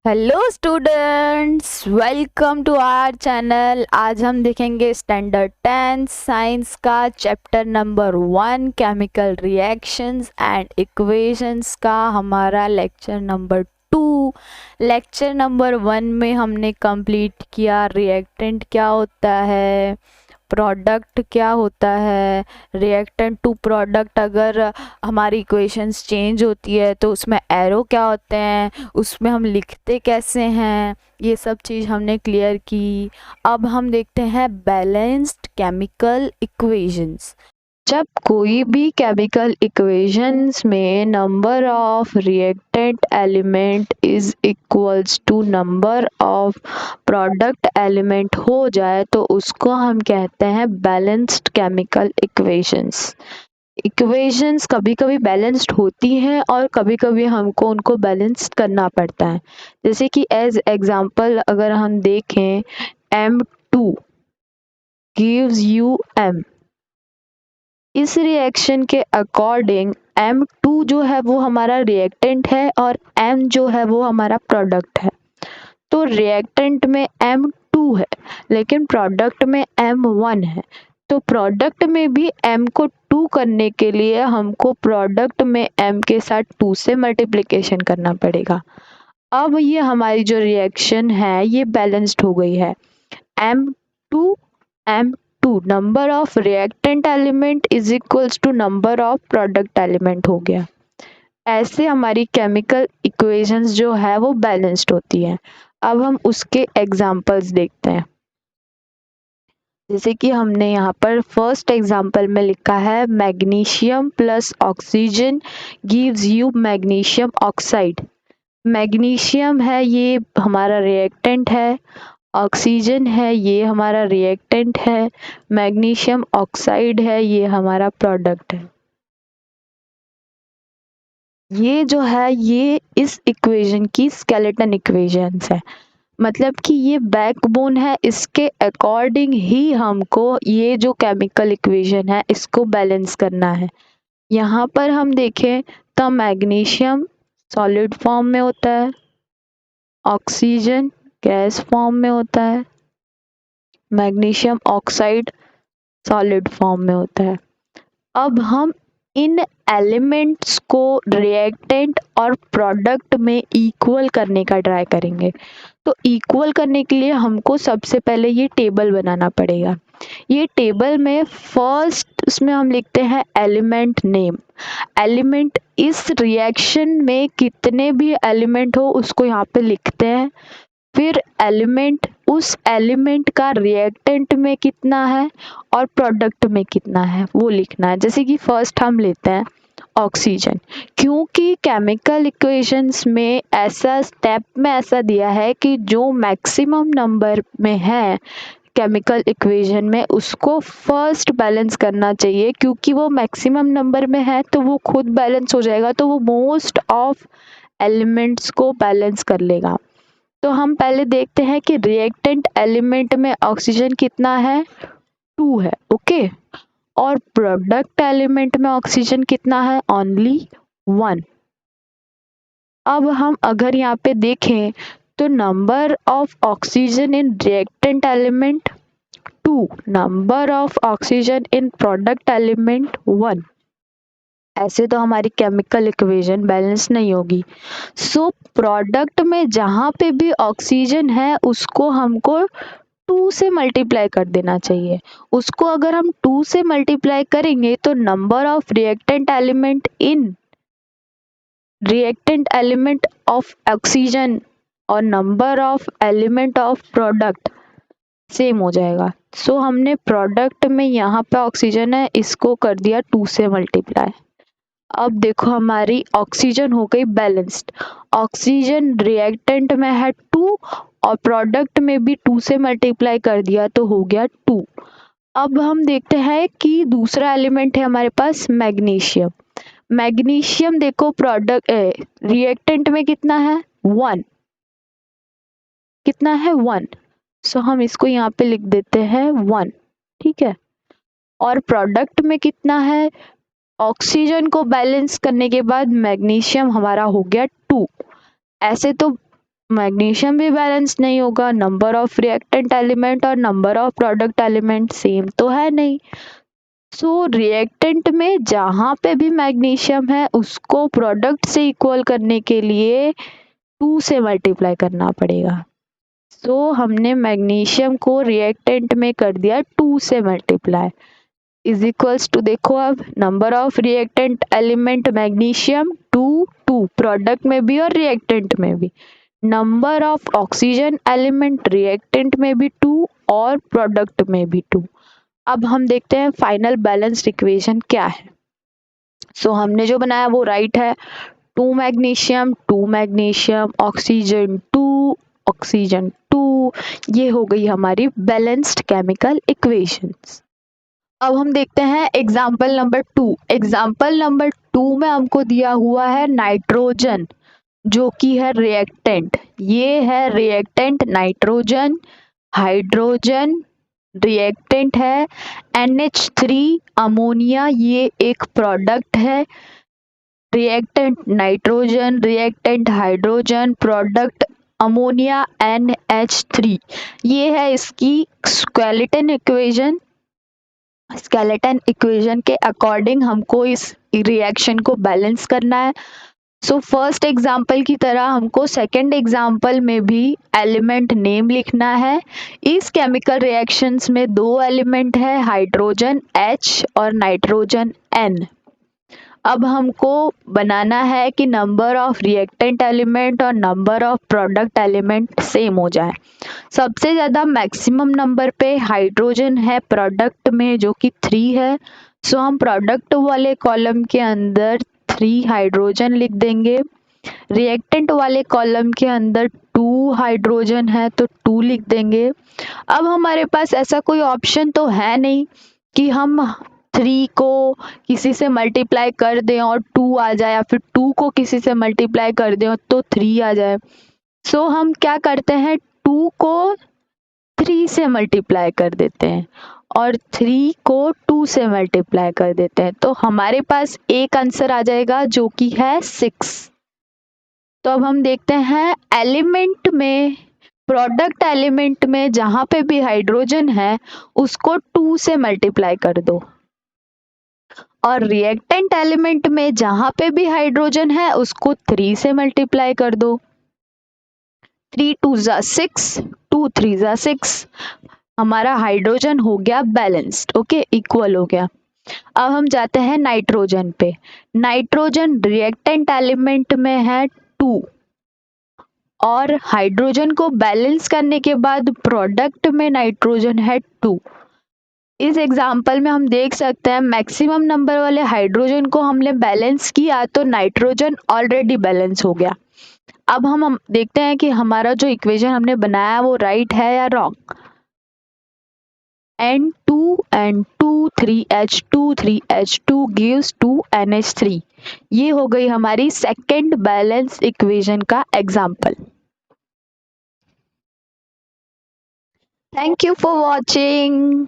Hello students, welcome to our channel. आज हम देखेंगे स्टैंडर्ड 10 साइंस का chapter number 1 chemical reactions and equations का हमारा लेक्चर नंबर 2। लेक्चर नंबर 1 में हमने कंप्लीट किया रिएक्टेंट क्या होता है, प्रोडक्ट क्या होता है, रिएक्टेंट टू प्रोडक्ट अगर हमारी इक्वेशंस चेंज होती है तो उसमें एरो क्या होते हैं, उसमें हम लिखते कैसे हैं, ये सब चीज़ हमने क्लियर की। अब हम देखते हैं बैलेंस्ड केमिकल इक्वेशंस। जब कोई भी केमिकल इक्वेशंस में number of reactant element is equals to number of product element हो जाए तो उसको हम कहते हैं बैलेंस्ड केमिकल इक्वेशंस। इक्वेशंस कभी कभी बैलेंस्ड होती हैं और कभी कभी हमको उनको बैलेंस करना पड़ता है। जैसे कि एज एग्जांपल अगर हम देखें M2 gives you M, इस रिएक्शन के अकॉर्डिंग M2 जो है वो हमारा रिएक्टेंट है और M जो है वो हमारा प्रोडक्ट है। तो रिएक्टेंट में M2 है लेकिन प्रोडक्ट में M1 है, तो प्रोडक्ट में भी M को 2 करने के लिए हमको प्रोडक्ट में M के साथ 2 से मल्टीप्लिकेशन करना पड़ेगा। अब ये हमारी जो रिएक्शन है ये बैलेंस्ड हो गई है। M2 M2 number of reactant element is equals to number of product element हो गया। ऐसे हमारी केमिकल इक्वेशंस जो है वो बैलेंस्ड होती है। अब हम उसके एग्जाम्पल्स देखते हैं। जैसे कि हमने यहाँ पर फर्स्ट एग्जाम्पल में लिखा है magnesium plus oxygen gives you magnesium oxide. Magnesium है ये हमारा रिएक्टेंट है, ऑक्सीजन है ये हमारा रिएक्टेंट है, मैग्नीशियम ऑक्साइड है ये हमारा प्रोडक्ट है। ये जो है ये इस इक्वेशन की स्केलेटन इक्वेशंस है, मतलब कि ये बैकबोन है, इसके अकॉर्डिंग ही हमको ये जो केमिकल इक्वेशन है इसको बैलेंस करना है। यहाँ पर हम देखें तो मैग्नीशियम सॉलिड फॉर्म में होता है, ऑक्सीजन गैस फॉर्म में होता है, मैग्नीशियम ऑक्साइड सॉलिड फॉर्म में होता है। अब हम इन एलिमेंट्स को रिएक्टेंट और प्रोडक्ट में इक्वल करने का ट्राई करेंगे। तो इक्वल करने के लिए हमको सबसे पहले ये टेबल बनाना पड़ेगा। ये टेबल में फर्स्ट उसमें हम लिखते हैं एलिमेंट नेम। एलिमेंट इस रिएक्शन में कितने भी एलिमेंट हो उसको यहाँ पे लिखते हैं। फिर एलिमेंट उस एलिमेंट का रिएक्टेंट में कितना है और प्रोडक्ट में कितना है वो लिखना है। जैसे कि फर्स्ट हम लेते हैं ऑक्सीजन, क्योंकि केमिकल इक्वेशंस में ऐसा स्टेप में ऐसा दिया है कि जो मैक्सिमम नंबर में है केमिकल इक्वेशन में उसको फर्स्ट बैलेंस करना चाहिए, क्योंकि वो मैक्सिमम नंबर में है तो वो खुद बैलेंस हो जाएगा, तो वो मोस्ट ऑफ एलिमेंट्स को बैलेंस कर लेगा। तो हम पहले देखते हैं कि रिएक्टेंट एलिमेंट में ऑक्सीजन कितना है, 2 है, ओके। और प्रोडक्ट एलिमेंट में ऑक्सीजन कितना है, ओनली 1। अब हम अगर यहाँ पे देखें तो number of oxygen in reactant element 2, number of oxygen in product element 1। ऐसे तो हमारी केमिकल इक्वेशन बैलेंस नहीं होगी। सो प्रोडक्ट में जहाँ पे भी ऑक्सीजन है उसको हमको 2 से मल्टीप्लाई कर देना चाहिए। उसको अगर हम 2 से मल्टीप्लाई करेंगे तो number of reactant element in reactant element of oxygen और number of element of product same हो जाएगा। सो हमने प्रोडक्ट में यहाँ पे ऑक्सीजन है इसको कर दिया 2 से मल्टीप्लाई। अब देखो हमारी ऑक्सीजन हो गई बैलेंस्ड। ऑक्सीजन रिएक्टेंट में है 2 और प्रोडक्ट में भी 2 से मल्टीप्लाई कर दिया तो हो गया 2। अब हम देखते हैं कि दूसरा एलिमेंट है हमारे पास मैग्नीशियम। मैग्नीशियम देखो प्रोडक्ट रिएक्टेंट में कितना है, 1, कितना है 1। सो हम इसको यहाँ पे लिख देते हैं 1, ठीक है। और प्रोडक्ट में कितना है, ऑक्सीजन को बैलेंस करने के बाद मैग्नीशियम हमारा हो गया 2। ऐसे तो मैग्नीशियम भी बैलेंस नहीं होगा, नंबर ऑफ रिएक्टेंट एलिमेंट और number of product element same तो है नहीं। सो रिएक्टेंट में जहाँ पे भी मैग्नीशियम है उसको प्रोडक्ट से इक्वल करने के लिए 2 से मल्टीप्लाई करना पड़ेगा। सो हमने मैग्नीशियम को रिएक्टेंट में कर दिया 2 से मल्टीप्लाई, इज इक्वल्स टू, देखो अब number of reactant element magnesium 2 product में भी और रिएक्टेंट में भी, number of oxygen element reactant में भी 2 और प्रोडक्ट में भी 2। अब हम देखते हैं फाइनल बैलेंस्ड इक्वेशन क्या है। सो हमने जो बनाया वो राइट है, 2 मैग्नीशियम ऑक्सीजन 2, ये हो गई हमारी बैलेंस्ड केमिकल इक्वेशंस। अब हम देखते हैं एग्जाम्पल नंबर 2। एग्जाम्पल नंबर 2 में हमको दिया हुआ है नाइट्रोजन, जो कि है रिएक्टेंट। ये है रिएक्टेंट नाइट्रोजन, हाइड्रोजन रिएक्टेंट है, NH3 अमोनिया ये एक प्रोडक्ट है। Reactant nitrogen, reactant hydrogen, product ammonia NH3, ये है इसकी स्केलेटन इक्वेशन। स्केलेटन इक्वेशन के अकॉर्डिंग हमको इस रिएक्शन को बैलेंस करना है। सो फर्स्ट एग्जाम्पल की तरह हमको सेकेंड एग्जाम्पल में भी एलिमेंट नेम लिखना है। इस केमिकल रिएक्शंस में 2 एलिमेंट है, हाइड्रोजन H और नाइट्रोजन N। अब हमको बनाना है कि नंबर ऑफ रिएक्टेंट एलिमेंट और number of product element same हो जाए। सबसे ज़्यादा मैक्सिमम नंबर पे हाइड्रोजन है प्रोडक्ट में, जो कि 3 है। सो हम प्रोडक्ट वाले कॉलम के अंदर 3 हाइड्रोजन लिख देंगे। रिएक्टेंट वाले कॉलम के अंदर 2 हाइड्रोजन है तो 2 लिख देंगे। अब हमारे पास ऐसा कोई ऑप्शन तो है नहीं कि हम 3 को किसी से मल्टीप्लाई कर दें और 2 आ जाए, या फिर 2 को किसी से मल्टीप्लाई कर दें तो 3 आ जाए। सो हम क्या करते हैं, 2 को 3 से मल्टीप्लाई कर देते हैं और 3 को 2 से मल्टीप्लाई कर देते हैं, तो हमारे पास एक आंसर आ जाएगा जो कि है 6। तो अब हम देखते हैं एलिमेंट में, प्रोडक्ट एलिमेंट में जहाँ पे भी हाइड्रोजन है उसको 2 से मल्टीप्लाई कर दो, और रिएक्टेंट एलिमेंट में जहाँ पे भी हाइड्रोजन है उसको 3 से मल्टीप्लाई कर दो। 3 2 ज़ा 6, 2 3 ज़ा 6, हमारा हाइड्रोजन हो गया बैलेंस्ड, ओके, इक्वल हो गया। अब हम जाते हैं नाइट्रोजन पे। नाइट्रोजन रिएक्टेंट एलिमेंट में है 2 और हाइड्रोजन को बैलेंस करने के बाद प्रोडक्ट में नाइट्रोजन है 2। इस एग्जाम्पल में हम देख सकते हैं मैक्सिमम नंबर वाले हाइड्रोजन को हमने बैलेंस किया तो नाइट्रोजन ऑलरेडी बैलेंस हो गया। अब हम देखते हैं कि हमारा जो इक्वेशन हमने बनाया वो राइट है या wrong. N2 3H2 3H2 gives 2NH3, ये हो गई हमारी सेकेंड बैलेंस इक्वेशन का example. Thank you for watching.